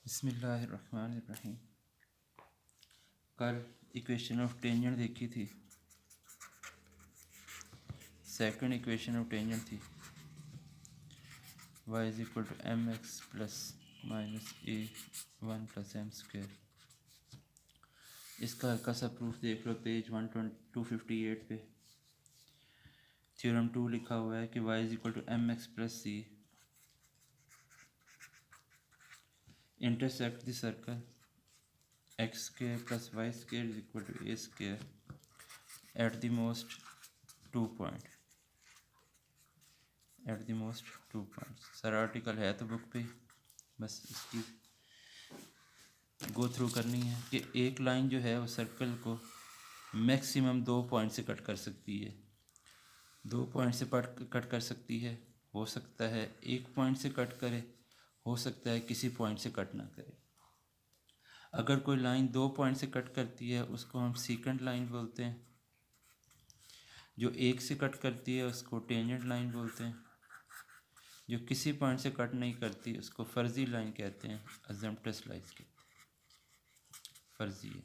बिस्मिल्लाहिर्रहमानिर्रहीम। कल equation of tangent देखी थी। सेकंड इक्वेशन ऑफ टेंजेंट थी y is equal to M x plus minus A one plus M square. इसका हल्का सा प्रूफ देख लो पेज 258 पे। थ्योरम 2 लिखा हुआ है कि y is equal to M x plus C intersect the circle X square plus Y square is equal to A square at the most 2 point. At the most 2 points. सारा article है तो book पे, बस इसकी go through करनी है कि एक लाइन जो है वो सर्कल को मैक्सिमम 2 पॉइंट से कट कर सकती है। 2 पॉइंट से कट कर सकती है, हो सकता है 1 पॉइंट से कट करे, हो सकता है किसी पॉइंट से कट ना करे। अगर कोई लाइन 2 पॉइंट से कट करती है उसको हम सीकेंट लाइन बोलते हैं। जो 1 से कट करती है उसको टेंजेंट लाइन बोलते हैं। जो किसी पॉइंट से कट नहीं करती उसको फर्जी लाइन कहते हैं, अजम्पटस लाइन्स के। फर्जी है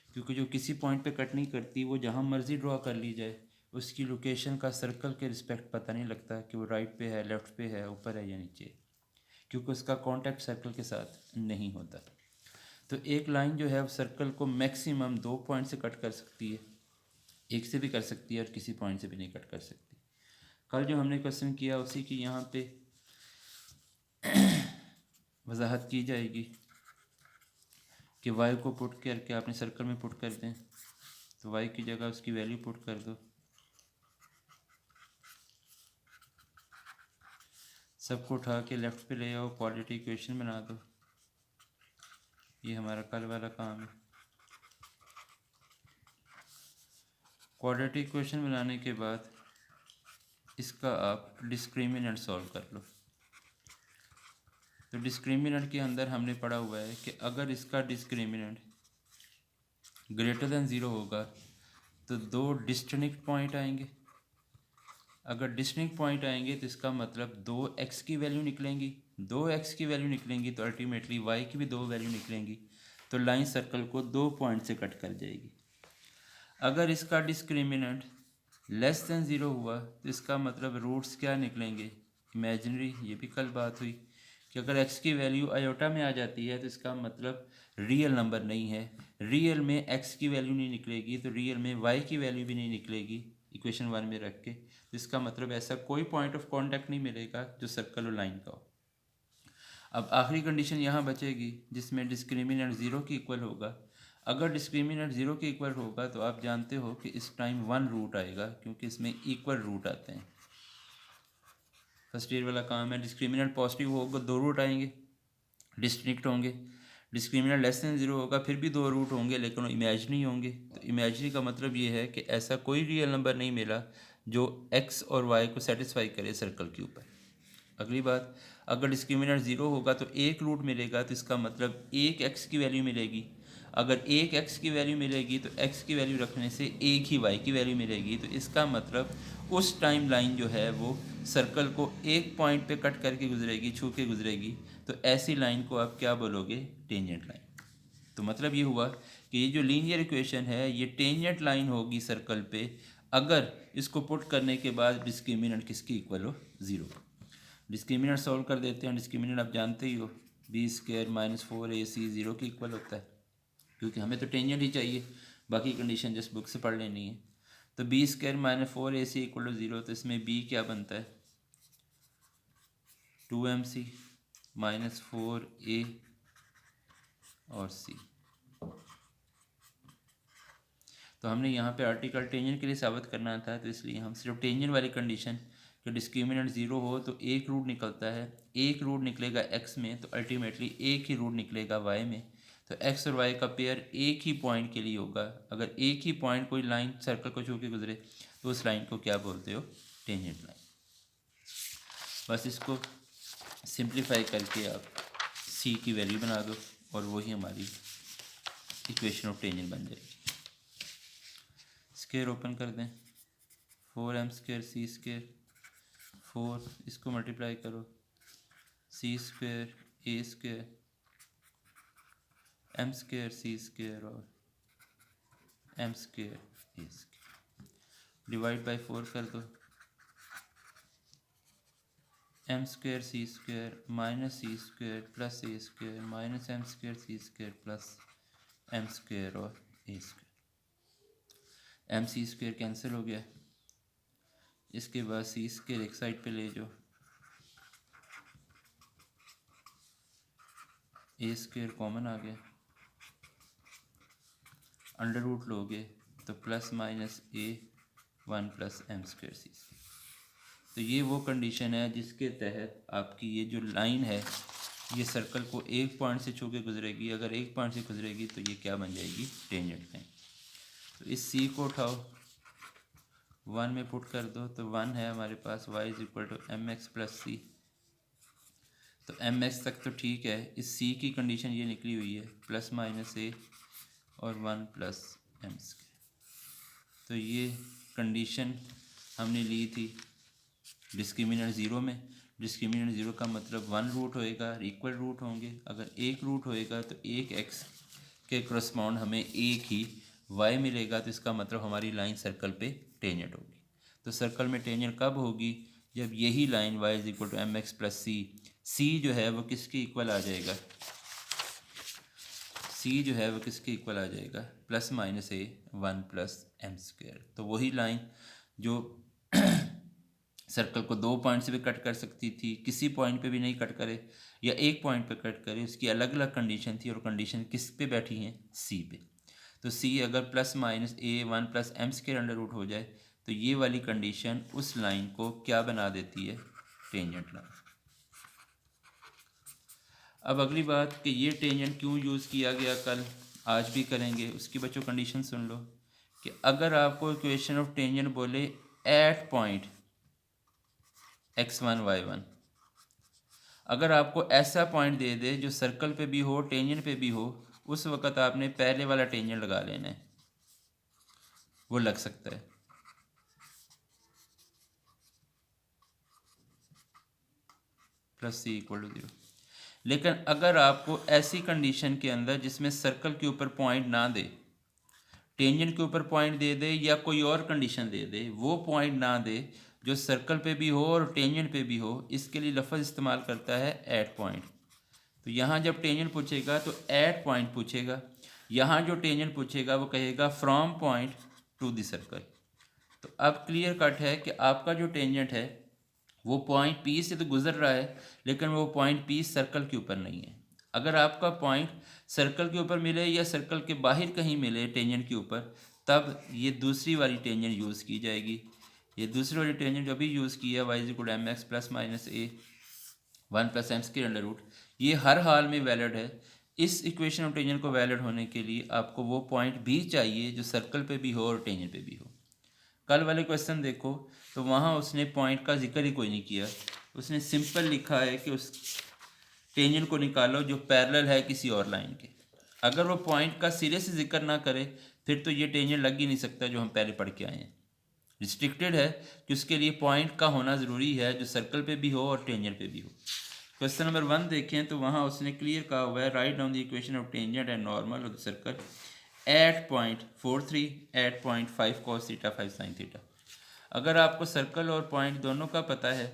क्योंकि जो किसी पॉइंट पे कट नहीं करती वो जहाँ मर्जी ड्रॉ कर ली जाए उसकी लोकेशन का सर्कल के रिस्पेक्ट पता नहीं लगता कि वो राइट पे है, लेफ़्ट पे है, ऊपर है या नीचे, क्योंकि उसका कांटेक्ट सर्कल के साथ नहीं होता। तो एक लाइन जो है वो सर्कल को मैक्सिमम 2 पॉइंट से कट कर सकती है, 1 से भी कर सकती है और किसी पॉइंट से भी नहीं कट कर सकती। कल जो हमने क्वेश्चन किया उसी की यहाँ पे वजाहत की जाएगी कि वाई को पुट करके आपने सर्कल में पुट कर दें, तो वाई की जगह उसकी वैल्यू पुट कर दो। सबको उठा के लेफ़्ट पे ले आओ, क्वाड्रेटिक इक्वेशन बना दो। ये हमारा कल वाला काम है। क्वाड्रेटिक इक्वेशन बनाने के बाद इसका आप डिस्क्रिमिनेंट सॉल्व कर लो। तो डिस्क्रिमिनेंट के अंदर हमने पढ़ा हुआ है कि अगर इसका डिस्क्रिमिनेंट ग्रेटर दैन 0 होगा तो 2 डिस्टिंक्ट पॉइंट आएंगे। अगर डिस्टिंक्ट पॉइंट आएंगे तो इसका मतलब 2x की वैल्यू निकलेंगी। 2x की वैल्यू निकलेंगी तो अल्टीमेटली y की भी 2 वैल्यू निकलेंगी। तो लाइन सर्कल को 2 पॉइंट से कट कर जाएगी। अगर इसका डिस्क्रिमिनेंट लेस दैन 0 हुआ तो इसका मतलब रूट्स क्या निकलेंगे, इमेजिनरी। ये भी कल बात हुई कि अगर x की वैल्यू आयोटा में आ जाती है तो इसका मतलब रियल नंबर नहीं है। रियल में x की वैल्यू नहीं निकलेगी तो रियल में y की वैल्यू भी नहीं निकलेगी इक्वेशन 1 में रख के। तो इसका मतलब ऐसा कोई पॉइंट ऑफ कांटेक्ट नहीं मिलेगा जो सर्कल और लाइन का हो। अब आखिरी कंडीशन यहाँ बचेगी जिसमें डिस्क्रिमिनेंट 0 के इक्वल होगा। अगर डिस्क्रिमिनेंट 0 के इक्वल होगा तो आप जानते हो कि इस टाइम 1 रूट आएगा क्योंकि इसमें इक्वल रूट आते हैं। फर्स्ट ईयर वाला काम है। डिस्क्रिमिनेंट पॉजिटिव होगा 2 रूट आएंगे, डिस्टिंक्ट होंगे। डिस्क्रिमिनेंट लेस दैन 0 होगा फिर भी 2 रूट होंगे लेकिन वो इमेजिनरी होंगे। तो इमेजिनरी का मतलब ये है कि ऐसा कोई रियल नंबर नहीं मिला जो x और y को सेटिस्फाई करे सर्कल के ऊपर। अगली बात, अगर डिस्क्रिमिनेंट 0 होगा तो 1 रूट मिलेगा तो इसका मतलब 1 x की वैल्यू मिलेगी। अगर 1 x की वैल्यू मिलेगी तो x की वैल्यू रखने से 1 ही y की वैल्यू मिलेगी। तो इसका मतलब उस टाइम लाइन जो है वो सर्कल को एक पॉइंट पे कट करके गुजरेगी, छू के गुजरेगी। तो ऐसी लाइन को आप क्या बोलोगे, टेंजेंट लाइन। तो मतलब ये हुआ कि ये जो लीनियर इक्वेशन है ये टेंजेंट लाइन होगी सर्कल पे अगर इसको पुट करने के बाद डिस्क्रिमिनेंट किसकी इक्वल हो, 0। डिस्क्रिमिनेंट सॉल्व कर देते हैं। डिस्क्रिमिनेंट आप जानते ही हो, बी स्क्वायर माइनस 4ac 0 के इक्वल होता है क्योंकि हमें तो टेंजेंट ही चाहिए, बाकी कंडीशन जस्ट बुक से पढ़ लेनी है। तो B square minus 4ac equal to 0, तो इसमें बी क्या बनता है, 2mc माइनस 4a और c। तो हमने यहाँ पे आर्टिकल टेंजेंट के लिए साबित करना था तो इसलिए हम सिर्फ टेंजेंट वाली कंडीशन कि डिस्क्रिमिनेंट 0 हो तो एक रूट निकलता है। एक रूट निकलेगा x में तो अल्टीमेटली एक ही रूट निकलेगा y में। तो x और y का पेयर एक ही पॉइंट के लिए होगा। अगर एक ही पॉइंट कोई लाइन सर्कल को छू के गुजरे तो उस लाइन को क्या बोलते हो, टेंजेंट लाइन। बस इसको सिंप्लीफाई करके आप c की वैल्यू बना दो और वही हमारी इक्वेशन ऑफ टेंजेंट बन जाएगी। स्क्वायर ओपन कर दें, 4m स्क्वायर c स्क्वायर 4, इसको मल्टीप्लाई करो, c square a square m square c square और m square a square, divide by 4 कर दो, m square c square minus c square plus a square minus m square c square plus M square और a square. M c square cancel हो गया, इसके बाद सी square एक side पे ले जाओ, ए स्क्वायर कॉमन आ गया, अंडर रूट लोगे तो plus minus A 1 plus M square c square. तो ये वो कंडीशन है जिसके तहत आपकी ये जो लाइन है ये सर्कल को एक पॉइंट से छू के गुजरेगी। अगर एक पॉइंट से गुजरेगी तो ये क्या बन जाएगी, टेंजेंट लाइन। तो इस सी को उठाओ, 1 में पुट कर दो, तो 1 है हमारे पास, y is equal to M x plus c. तो एम एक्स तक तो ठीक है, इस सी की कंडीशन ये निकली हुई है प्लस माइनस ए और 1 प्लस एम स्क्वायर। तो ये कंडीशन हमने ली थी डिस्क्रिमिनेंट ज़ीरो में। डिस्क्रिमिनेंट ज़ीरो का मतलब 1 रूट होएगा, इक्वल रूट होंगे। अगर एक रूट होएगा तो एक एक्स के करस्पॉन्ड हमें एक ही वाई मिलेगा, तो इसका मतलब हमारी लाइन सर्कल पे टेंजेंट होगी। तो सर्कल में टेंजेंट कब होगी, जब यही line y is equal to M x plus c जो है वो किसके इक्वल आ जाएगा, सी जो है वो किसके इक्वल आ जाएगा, plus minus A 1 plus M square. तो वही लाइन जो सर्कल को 2 पॉइंट से भी कट कर सकती थी, किसी पॉइंट पे भी नहीं कट करे या एक पॉइंट पे कट करे, उसकी अलग अलग कंडीशन थी। और कंडीशन किस पे बैठी हैं, सी पे। तो सी अगर plus minus A 1 plus M square under root हो जाए तो ये वाली कंडीशन उस लाइन को क्या बना देती है, टेंजेंट लाइन। अब अगली बात कि ये टेंजेंट क्यों यूज़ किया गया, कल आज भी करेंगे। उसकी बच्चों कंडीशन सुन लो कि अगर आपको इक्वेशन ऑफ टेंजेंट बोले एट पॉइंट x1 y1, अगर आपको ऐसा पॉइंट दे दे जो सर्कल पे भी हो टेंजेंट पे भी हो, उस वक्त आपने पहले वाला टेंजेंट लगा लेना है, वो लग सकता है। Plus C equal to 0। लेकिन अगर आपको ऐसी कंडीशन के अंदर जिसमें सर्कल के ऊपर पॉइंट ना दे, टेंजेंट के ऊपर पॉइंट दे दे या कोई और कंडीशन दे दे, वो पॉइंट ना दे जो सर्कल पे भी हो और टेंजेंट पे भी हो, इसके लिए लफ्ज़ इस्तेमाल करता है एट पॉइंट। तो यहाँ जब टेंजेंट पूछेगा तो एट पॉइंट पूछेगा, यहाँ जो टेंजेंट पूछेगा वो कहेगा from point two the circle. तो अब क्लियर कट है कि आपका जो टेंजेंट है वो पॉइंट पी से तो गुजर रहा है, लेकिन वो पॉइंट पी सर्कल के ऊपर नहीं है। अगर आपका पॉइंट सर्कल के ऊपर मिले या सर्कल के बाहर कहीं मिले टेंजेंट के ऊपर, तब ये दूसरी वाली टेंजेंट यूज़ की जाएगी। ये दूसरी वाली टेंजेंट जो अभी यूज़ की है, Y is equal to M x plus minus A 1 plus M square under root, ये हर हाल में वैलिड है। इस इक्वेशन ऑफ टेंजेंट को वैलिड होने के लिए आपको वो पॉइंट भी चाहिए जो सर्कल पे भी हो और टेंजेंट पे भी हो। कल वाले क्वेश्चन देखो तो वहाँ उसने पॉइंट का जिक्र ही कोई नहीं किया, उसने सिंपल लिखा है कि उस टेंजेंट को निकालो जो पैरेलल है किसी और लाइन के। अगर वो पॉइंट का सिरे से जिक्र ना करे फिर तो ये टेंजेंट लग ही नहीं सकता जो हम पहले पढ़ के आए हैं। रिस्ट्रिक्टेड है कि उसके लिए पॉइंट का होना ज़रूरी है जो सर्कल पे भी हो और टेंजेंट पे भी हो। क्वेश्चन नंबर 1 देखें तो वहाँ उसने क्लियर कहा हुआ है, write down the equation of tangent and normal of the circle at point 43 at point 5 cos theta 5 sin theta. अगर आपको सर्कल और पॉइंट दोनों का पता है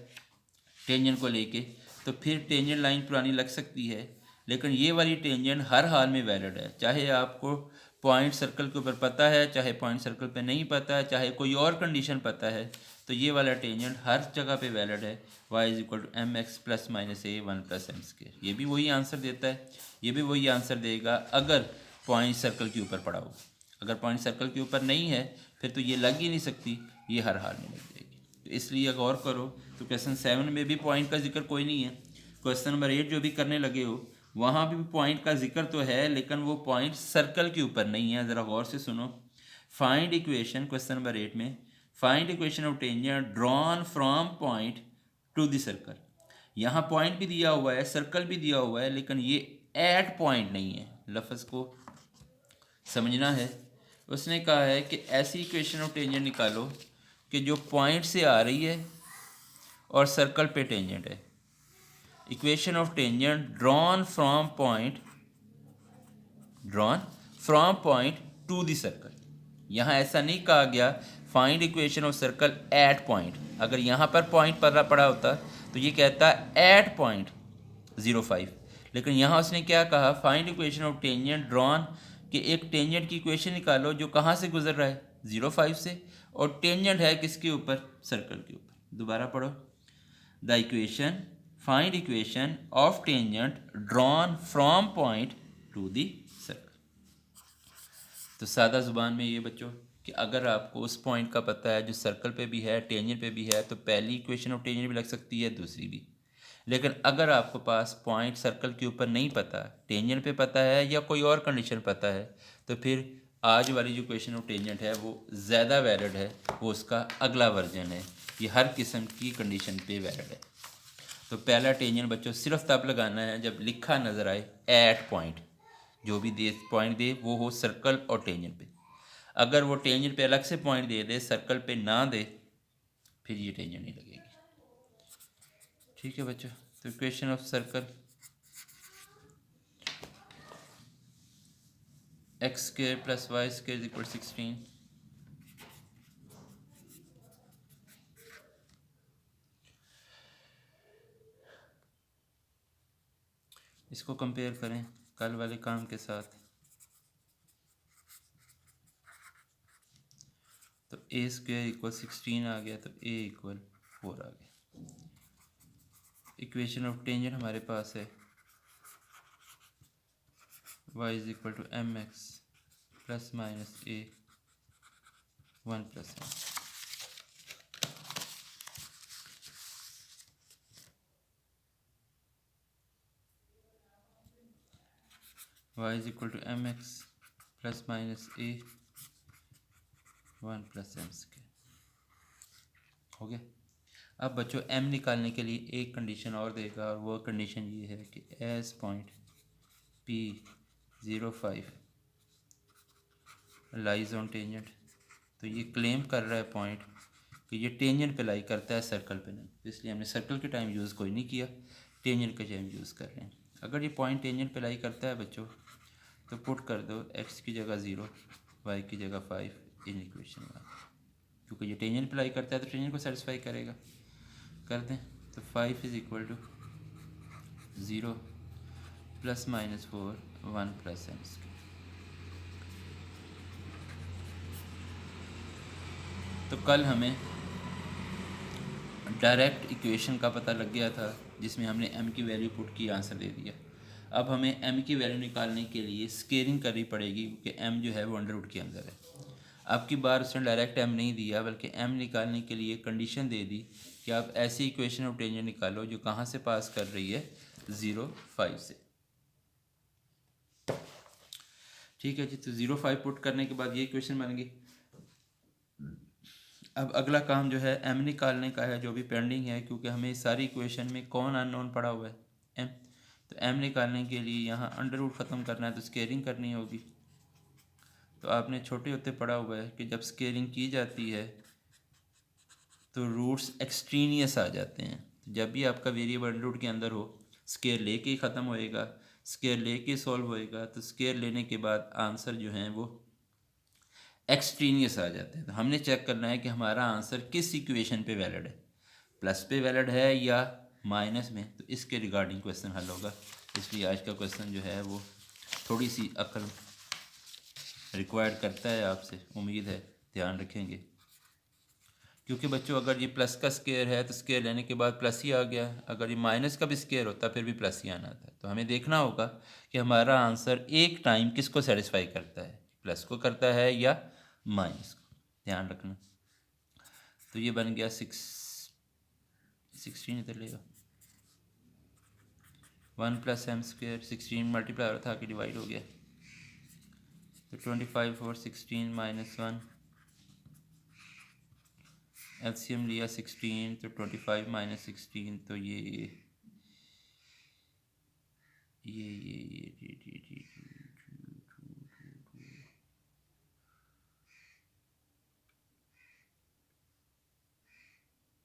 टेंजेंट को लेके, तो फिर टेंजेंट लाइन पुरानी लग सकती है। लेकिन ये वाली टेंजेंट हर हाल में वैलिड है, चाहे आपको पॉइंट सर्कल के ऊपर पता है, चाहे पॉइंट सर्कल पे नहीं पता है, चाहे कोई और कंडीशन पता है, तो ये वाला टेंजेंट हर जगह पे वैलिड है। y is equal to M x plus minus A 1 plus M square. ये भी वही आंसर देता है, ये भी वही आंसर देगा अगर पॉइंट सर्कल के ऊपर पड़ा हो। अगर पॉइंट सर्कल के ऊपर नहीं है फिर तो ये लग ही नहीं सकती, ये हर हाल में लग जाएगी। तो इसलिए गौर करो, तो क्वेश्चन 7 में भी पॉइंट का जिक्र कोई नहीं है। क्वेश्चन नंबर 8 जो भी करने लगे हो वहाँ भी पॉइंट का जिक्र तो है, लेकिन वो पॉइंट सर्कल के ऊपर नहीं है। ज़रा गौर से सुनो, फाइंड इक्वेशन, क्वेश्चन नंबर 8 में find equation of tangent drawn from point two the circle. यहाँ पॉइंट भी दिया हुआ है, सर्कल भी दिया हुआ है, लेकिन ये एट पॉइंट नहीं है। लफ्ज़ को समझना है। उसने कहा है कि ऐसी इक्वेशन ऑफ टेंजेंट निकालो कि जो पॉइंट से आ रही है और सर्कल पे टेंजेंट है। Equation of tangent drawn from point drawn from point two the circle. यहाँ ऐसा नहीं कहा गया find equation of circle at point. अगर यहाँ पर पॉइंट पड़ा होता तो ये कहता एट पॉइंट 0,5, लेकिन यहाँ उसने क्या कहा find equation of tangent drawn, कि एक टेंजेंट की इक्वेशन निकालो जो कहाँ से गुजर रहा है 0,5 से, और टेंजेंट है किसके ऊपर, सर्कल के ऊपर। दोबारा पढ़ो, the equation find equation of tangent drawn from point two the circle. तो सादा ज़ुबान में ये बच्चों कि अगर आपको उस पॉइंट का पता है जो सर्कल पे भी है टेंजेंट पे भी है, तो पहली इक्वेशन ऑफ टेंजेंट भी लग सकती है, दूसरी भी। लेकिन अगर आपको पास पॉइंट सर्कल के ऊपर नहीं पता, टेंजेंट पे पता है या कोई और कंडीशन पता है, तो फिर आज वाली जो इक्वेशन ऑफ टेंजेंट है वो ज़्यादा वैलिड है, वो उसका अगला वर्जन है। ये हर किस्म की कंडीशन पे वैलिड है। तो पहला टेंजेंट बच्चों सिर्फ तब लगाना है जब लिखा नज़र आए एट पॉइंट, जो भी दे पॉइंट दे वो हो सर्कल और टेंजेंट पे। अगर वो टेंजेंट पे अलग से पॉइंट दे दे, सर्कल पे ना दे, फिर ये टेंजेंट नहीं लगेगी। ठीक है बच्चों, तो equation of circle X square plus Y square equal 16। इसको कंपेयर करें कल वाले काम के साथ, तो ए स्क्वायर इक्वल 16 आ गया, तो ए इक्वल 4 आ गया। इक्वेशन ऑफ टेंजेंट हमारे पास है y is equal to M x plus minus A 1 plus M. y is equal to M x plus minus A 1 plus M square हो गया। अब बच्चों m निकालने के लिए एक कंडीशन और देगा, और वो कंडीशन ये है कि as point P05 lies on tangent. तो ये क्लेम कर रहा है पॉइंट कि ये टेंजेंट पे लाई करता है, सर्कल पे नहीं, तो इसलिए हमने सर्कल के टाइम यूज़ कोई नहीं किया, टेंजेंट के टाइम यूज़ कर रहे हैं। अगर ये पॉइंट टेंजेंट पे लाई करता है बच्चों, तो पुट कर दो x की जगह 0, y की जगह 5 इन इक्वेशन 1, क्योंकि ये टेंजेंट पे लाई करता है तो टेंजेंट को सेटिस्फाई करेगा। कर दें तो 5 is equal to 0 plus minus 4 1 plus M square. तो कल हमें डायरेक्ट इक्वेशन का पता लग गया था जिसमें हमने m की वैल्यू पुट की, आंसर दे दिया। अब हमें m की वैल्यू निकालने के लिए स्केलिंग करनी पड़ेगी, क्योंकि m जो है वो अंडर रूट के अंदर है। अब की बार उसने डायरेक्ट m नहीं दिया, बल्कि m निकालने के लिए कंडीशन दे दी कि आप ऐसी इक्वेशन ऑफ टेंजेंट निकालो जो कहाँ से पास कर रही है 0,5 से। ठीक है जी, तो 0,5 पुट करने के बाद ये इक्वेशन बन गई। अब अगला काम जो है m निकालने का है, जो भी पेंडिंग है, क्योंकि हमें सारी इक्वेशन में कौन अननोन पड़ा हुआ है m। तो m निकालने के लिए यहाँ अंडर रूट ख़त्म करना है, तो स्केलिंग करनी होगी। तो आपने छोटे होते पढ़ा हुआ है कि जब स्केलिंग की जाती है तो रूट्स एक्सट्रीनियस आ जाते हैं। जब भी आपका वेरिएबल अंडर रूट के अंदर हो, स्केयर लेके ही ख़त्म होएगा, स्केयर लेके सॉल्व होएगा, तो स्केयर लेने के बाद आंसर जो हैं वो एक्सट्रीनियस आ जाते हैं। तो हमने चेक करना है कि हमारा आंसर किस इक्वेशन पे वैलिड है, प्लस पे वैलिड है या माइनस में। तो इसके रिगार्डिंग क्वेश्चन हल होगा। इसलिए आज का क्वेश्चन जो है वो थोड़ी सी अक्ल रिक्वायर्ड करता है आपसे, उम्मीद है ध्यान रखेंगे। क्योंकि बच्चों अगर ये प्लस का स्केयर है तो स्केयर लेने के बाद प्लस ही आ गया, अगर ये माइनस का भी स्केयर होता फिर भी प्लस ही आना था। तो हमें देखना होगा कि हमारा आंसर एक टाइम किसको सेटिस्फाई करता है, प्लस को करता है या माइनस को, ध्यान रखना। तो ये बन गया 16 इधर ले 1 प्लस एम स्क्वायर, 16 मल्टीप्लाई हो रहा था कि डिवाइड हो गया, तो 25 और 16 माइनस 1, एलसीएम लिया 16, तो 25 माइनस 16, तो ये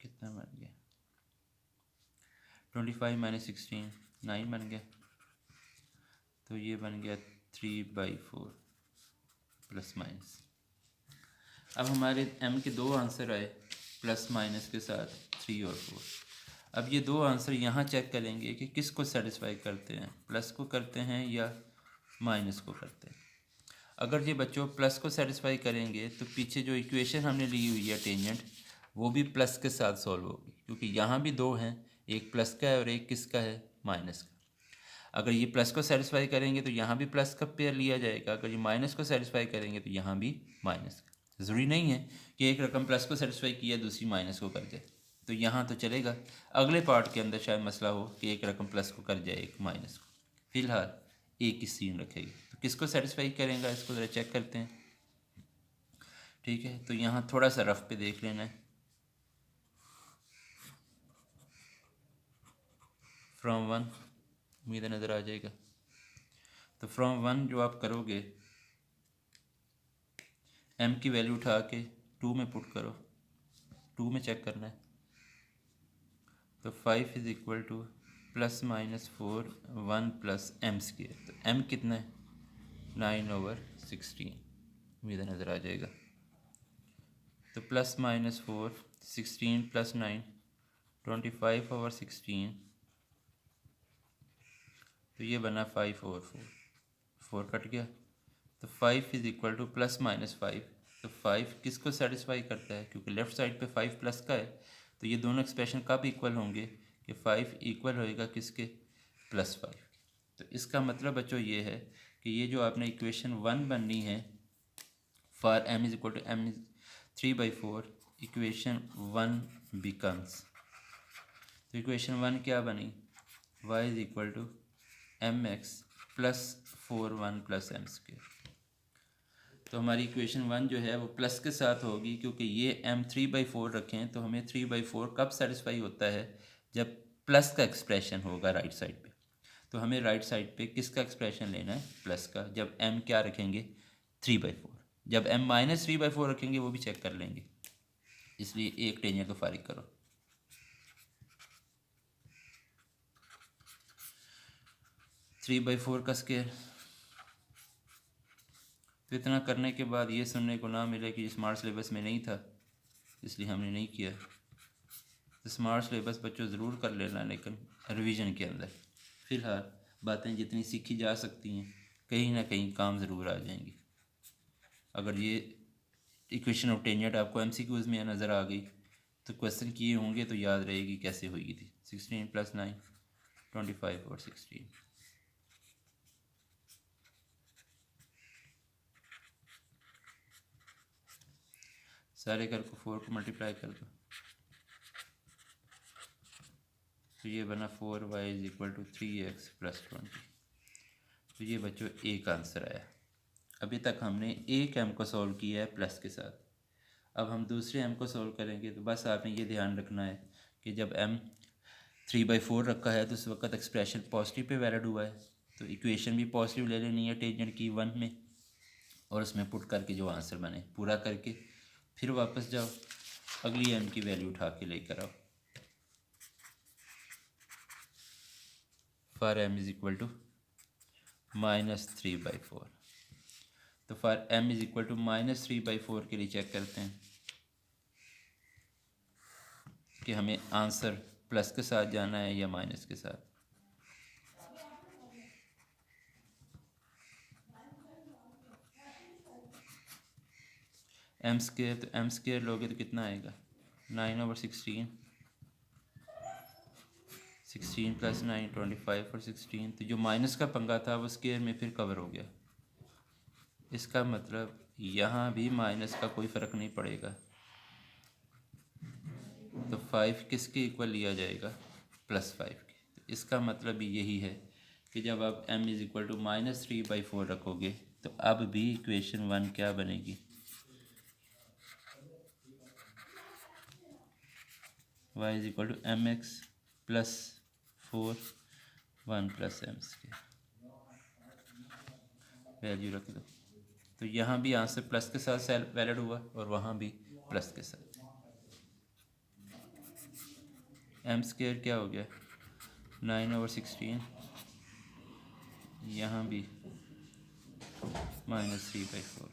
कितना बन गया, 25 माइनस 16 9 बन गया, तो ये बन गया 3/4 प्लस माइनस। अब हमारे m के दो आंसर आए प्लस माइनस के साथ 3 और 4। अब ये दो आंसर यहाँ चेक करेंगे कि किसको सेटिस्फाई करते हैं, प्लस को करते हैं या माइनस को करते हैं। अगर ये बच्चों प्लस को सेटिस्फाई करेंगे तो पीछे जो इक्वेशन हमने ली हुई है टेंजेंट वो भी प्लस के साथ सॉल्व होगी, क्योंकि यहाँ भी दो हैं, एक प्लस का है और एक किसका है, माइनस का। अगर ये प्लस को सेटिस्फाई करेंगे तो यहाँ भी प्लस का पेयर लिया जाएगा, अगर ये माइनस को सेटिस्फाई करेंगे तो यहाँ भी माइनस का। ज़रूरी नहीं है कि एक रकम प्लस को सेटिस्फाई किया दूसरी माइनस को कर जाए, तो यहाँ तो चलेगा। अगले पार्ट के अंदर शायद मसला हो कि एक रकम प्लस को कर जाए एक माइनस को। फिलहाल एक ही सीन रखेगी, तो किसको सेटिस्फाई करेगा इसको ज़रा चेक करते हैं। ठीक है, तो यहाँ थोड़ा सा रफ पे देख लेना है। फ्रॉम 1 उम्मीद नज़र आ जाएगा। तो फ्रॉम 1 जो आप करोगे m की वैल्यू उठा के 2 में पुट करो, 2 में चेक करना है। तो 5 is equal two plus minus 4 1 plus m square. तो m कितना है, 9/16 उम्मीद नज़र आ जाएगा। तो प्लस माइनस 4 16 प्लस 9 25/16। तो ये बना 5/4, 4 कट गया। तो 5 is equal two plus minus 5। तो 5 किसको सेटिस्फाई करता है, क्योंकि लेफ़्ट साइड पे 5 प्लस का है, तो ये दोनों एक्सप्रेशन कब इक्वल होंगे कि 5 इक्वल होएगा किसके, +5। तो इसका मतलब बच्चों ये है कि ये जो आपने इक्वेशन 1 बननी है for m is equal to m 3/4, equation 1 becomes, तो इक्वेशन 1 क्या बनी, y is equal to mx plus 4 1 plus m square. तो हमारी इक्वेशन 1 जो है वो प्लस के साथ होगी, क्योंकि ये m 3/4 रखें तो हमें 3/4 कब सेटिस्फाई होता है, जब प्लस का एक्सप्रेशन होगा राइट साइड पे। तो हमें राइट साइड पे किसका एक्सप्रेशन लेना है, प्लस का, जब m क्या रखेंगे 3/4। जब m माइनस 3/4 रखेंगे वो भी चेक कर लेंगे, इसलिए एक टेंजेंट को फारिग करो। 3/4 का स्क्वायर। तो इतना करने के बाद ये सुनने को ना मिले कि स्मार्ट सिलेबस में नहीं था, इसलिए हमने नहीं किया। तो स्मार्ट सिलेबस बच्चों ज़रूर कर लेना, लेकिन रिवीजन के अंदर। फ़िलहाल बातें जितनी सीखी जा सकती हैं कहीं ना कहीं काम ज़रूर आ जाएंगी। अगर ये इक्वेशन ऑफ टेंजेंट आपको MCQs में नज़र आ गई तो क्वेश्चन किए होंगे तो याद रहेगी कैसे हुई थी। 16 + 9 25 और 16। सारे कर को 4 को मल्टीप्लाई कर दो, तो ये बना 4y is equal to 3x + 20। तो ये बच्चों एक आंसर आया। अभी तक हमने एक m को सॉल्व किया है प्लस के साथ। अब हम दूसरे m को सॉल्व करेंगे, तो बस आपने ये ध्यान रखना है कि जब m 3/4 रखा है तो उस वक्त एक्सप्रेशन पॉजिटिव पे वैलिड हुआ है, तो इक्वेशन भी पॉजिटिव ले लेनी है टेंजेंट की 1 में, और उसमें पुट करके जो आंसर बने पूरा करके फिर वापस जाओ, अगली m की वैल्यू उठा के लेकर आओ। For m is equal to -3/4। तो for m is equal to -3/4 के लिए चेक करते हैं कि हमें आंसर प्लस के साथ जाना है या माइनस के साथ। m स्क्वायर, तो m स्क्वायर लोगे तो कितना आएगा, 9/16। 16 + 9 25 और 16। तो जो माइनस का पंगा था वो स्क्वायर में फिर कवर हो गया। इसका मतलब यहाँ भी माइनस का कोई फ़र्क नहीं पड़ेगा। तो 5 किसके इक्वल लिया जाएगा, +5 के। तो इसका मतलब यही है कि जब आप m इज़ इक्वल टू -3/4 रखोगे तो अब भी इक्वेशन 1 क्या बनेगी, y is equal to mx + 4 1 + m square. Value रख दो, तो यहाँ भी आंसर प्लस के साथ वैलिड हुआ और वहाँ भी प्लस के साथ। m स्क्वायर क्या हो गया, 9/16। यहाँ भी -3/4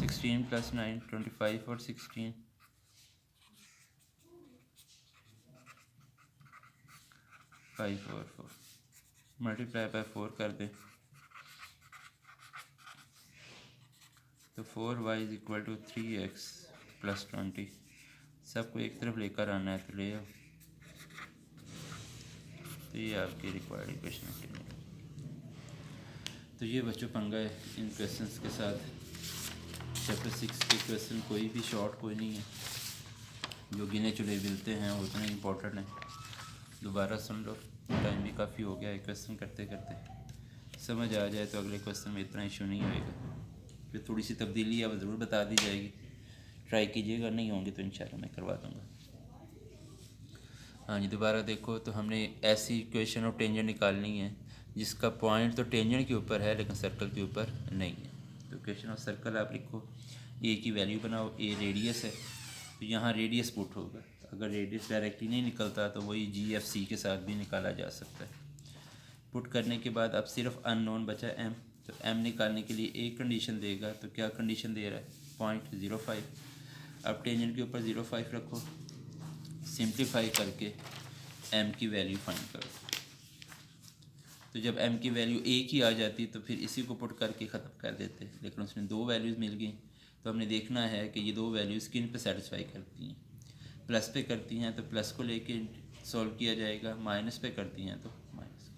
16 + 9 25 और 16 5 और 4 मल्टीप्लाई बाय 4 कर दें तो 4y = 3x + 20 सबको एक तरफ लेकर आना है तो ले आओ। तो ये आपकी रिक्वायर्ड इक्वेशन है। तो ये बच्चों पंगा है इन क्वेश्चंस के साथ। चैप्टर 6 के क्वेश्चन कोई भी शॉर्ट कोई नहीं है, जो गिने चुने मिलते हैं वो उतने इम्पोर्टेंट हैं। दोबारा सुन लो, टाइम भी काफ़ी हो गया है, क्वेश्चन करते करते समझ आ जाए तो अगले क्वेश्चन में इतना इशू नहीं होएगा। फिर थोड़ी सी तब्दीली अब ज़रूर बता दी जाएगी, ट्राई कीजिएगा, नहीं होंगे तो इंशाल्लाह मैं करवा दूँगा। हाँ जी, दोबारा देखो तो हमने ऐसी इक्वेशन और टेंजेंट निकालनी है जिसका पॉइंट तो टेंजेंट के ऊपर है लेकिन सर्कल के ऊपर नहीं है। तो इक्वेशन ऑफ सर्कल आप लिखो, ए की वैल्यू बनाओ, ए रेडियस है तो यहाँ रेडियस पुट होगा। अगर रेडियस डायरेक्टली नहीं निकलता तो वही GFC के साथ भी निकाला जा सकता है। पुट करने के बाद अब सिर्फ अननोन बचा m, तो m निकालने के लिए एक कंडीशन देगा। तो क्या कंडीशन दे रहा है? 0.05। अब टेंजेंट के ऊपर 0.5 रखो, सिंप्लीफाई करके m की वैल्यू फाइंड करो। तो जब m की वैल्यू एक ही आ जाती तो फिर इसी को पुट करके ख़त्म कर देते, लेकिन उसमें दो वैल्यूज़ मिल गई। तो हमने देखना है कि ये दो वैल्यूज़ किन पे सेटिस्फाई करती हैं। प्लस पे करती हैं तो प्लस को लेके सॉल्व किया जाएगा, माइनस पे करती हैं तो माइनस।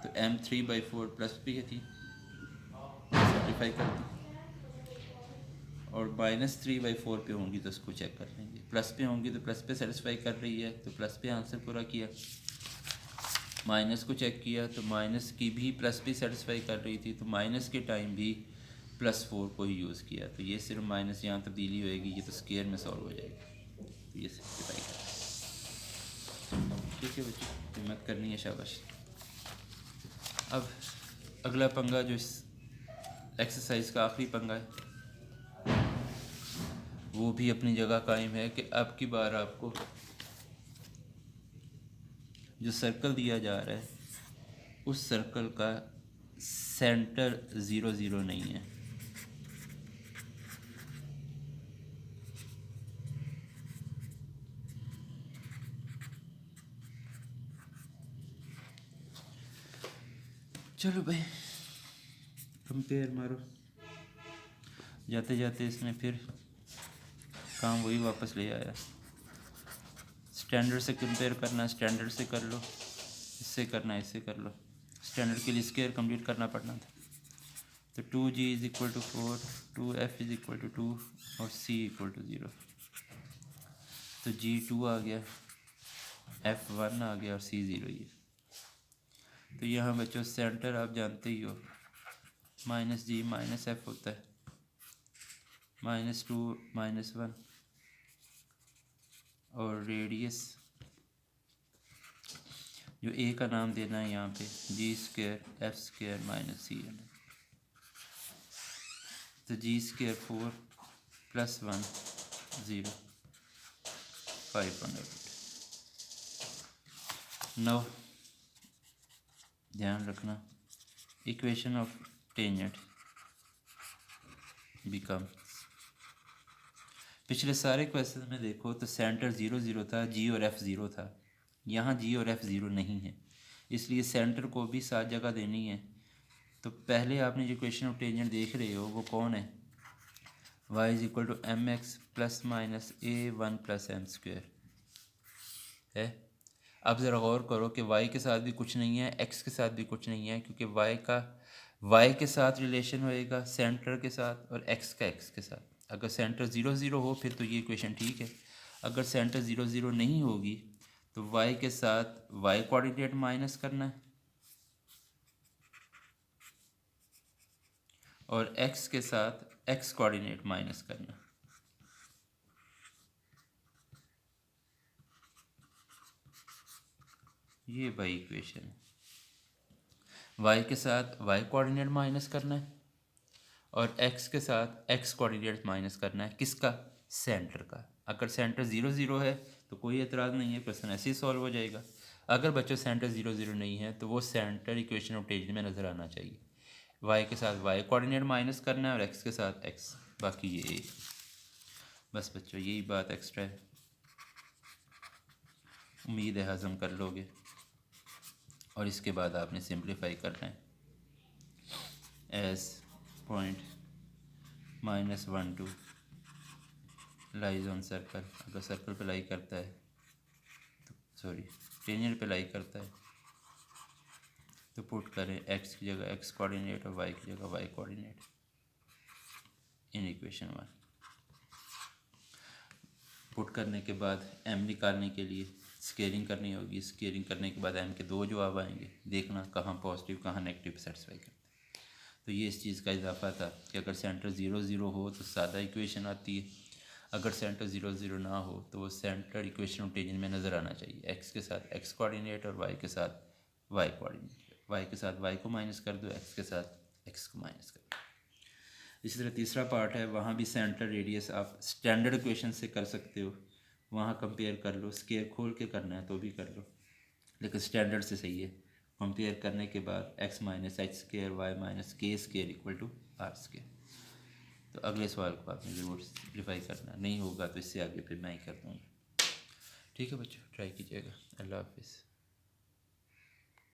तो m 3/4 प्लस पे थी, सिंप्लीफाई करती, और -3/4 पे होंगी तो उसको चेक कर लेंगे। प्लस पे होंगी तो प्लस पे सेटिस्फाई कर रही है तो प्लस पे आंसर पूरा किया। माइनस को चेक किया तो माइनस की भी प्लस पे सेटिस्फाई कर रही थी तो माइनस के टाइम भी +4 को ही यूज़ किया। तो ये सिर्फ माइनस यहाँ तब्दीली होएगी, ये तो स्क्वायर में सॉल्व हो जाएगी। तो ये सिंप्लीफाई कर, ठीक है बच्चों, हिम्मत करनी है, शाबाश। अब अगला पंगा जो इस एक्सरसाइज का आखिरी पंगा है वो भी अपनी जगह कायम है कि अब की बार आपको जो सर्कल दिया जा रहा है उस सर्कल का सेंटर 0 0 नहीं है। चलो भाई कंपेयर मारो। जाते जाते इसने फिर काम वही वापस ले आया। स्टैंडर्ड से कंपेयर करना, स्टैंडर्ड से कर लो, इससे करना इससे कर लो। स्टैंडर्ड के लिए स्क्वायर कंप्लीट करना पड़ना था। तो 2g = 4, 2f = 2 और c = 0। तो g 2 आ गया, f 1 आ गया और c 0 ही है। तो यहाँ बच्चों सेंटर आप जानते ही हो, -g -f होता है, -2 -1, और रेडियस जो a का नाम देना है यहाँ पे g² f² -c है। तो g² 4 + 1 0 500। नौ ध्यान रखना, इक्वेशन ऑफ टेंजेंट बिकम, पिछले सारे क्वेश्चन में देखो तो सेंटर 0 0 था, g और f 0 था। यहाँ g और f 0 नहीं है, इसलिए सेंटर को भी सात जगह देनी है। तो पहले आपने जो इक्वेशन ऑफ टेंजेंट देख रहे हो वो कौन है? y = mx ± a1 + m² है। अब ज़रा गौर करो कि y के साथ भी कुछ नहीं है, x के साथ भी कुछ नहीं है, क्योंकि y के साथ रिलेशन होएगा सेंटर के साथ और x का x के साथ। अगर सेंटर 0 0 हो फिर तो ये इक्वेशन ठीक है। अगर सेंटर 0 0 नहीं होगी तो y के साथ y कोऑर्डिनेट माइनस करना है और x के साथ x कोऑर्डिनेट माइनस करना है। ये भाई इक्वेशन है, y के साथ y कोऑर्डिनेट माइनस करना है और x के साथ x कोऑर्डिनेट माइनस करना है। किसका? सेंटर का। अगर सेंटर 0 0 है तो कोई एतराज़ नहीं है, क्वेश्चन ऐसे ही सॉल्व हो जाएगा। अगर बच्चों सेंटर 0 0 नहीं है तो वो सेंटर इक्वेशन ऑफ टेंजेंट में नज़र आना चाहिए। वाई के साथ वाई कोऑर्डिनेट माइनस करना है और एक्स के साथ एक्स, बाकी ये बस बच्चों यही बात एक्स्ट्रा है। उम्मीद है हज़म कर लोगे और इसके बाद आपने सिंप्लीफाई करना है। S point -1 2 lies on circle, अगर सर्कल पे लाई करता है तो सॉरी टेंजेंट पे लाई करता है तो पुट करें एक्स की जगह एक्स कोऑर्डिनेट और वाई की जगह Y coordinate in equation 1। Put करने के बाद एम निकालने के लिए स्केलिंग करनी होगी। स्केलिंग करने के बाद एम के 2 जवाब आएंगे, देखना कहाँ पॉजिटिव कहाँ नेगेटिव सेटिस्फाई करते हैं। तो ये इस चीज़ का इजाफा था कि अगर सेंटर 0 0 हो तो सादा इक्वेशन आती है, अगर सेंटर 0 0 ना हो तो वो सेंटर इक्वेशन ऑफ टेंजेंट में नज़र आना चाहिए। एक्स के साथ एक्स कोऑर्डिनेट और वाई के साथ वाई कोऑर्डिनेट, वाई के साथ वाई को माइनस कर दो, एक्स के साथ एक्स को माइनस कर दो। इसी तरह तीसरा पार्ट है, वहाँ भी सेंटर रेडियस आप स्टैंडर्ड इक्वेशन से कर सकते हो, वहाँ कंपेयर कर लो, स्केयर खोल के करना है तो भी कर लो, लेकिन स्टैंडर्ड से सही है। कंपेयर करने के बाद x minus h square y minus k square equal to r square. तो अगले सवाल को आपने ज़रूर सिम्प्लीफाई करना, नहीं होगा तो इससे आगे फिर मैं ही कर दूँगा। ठीक है बच्चों, ट्राई कीजिएगा। अल्लाह हाफिज़।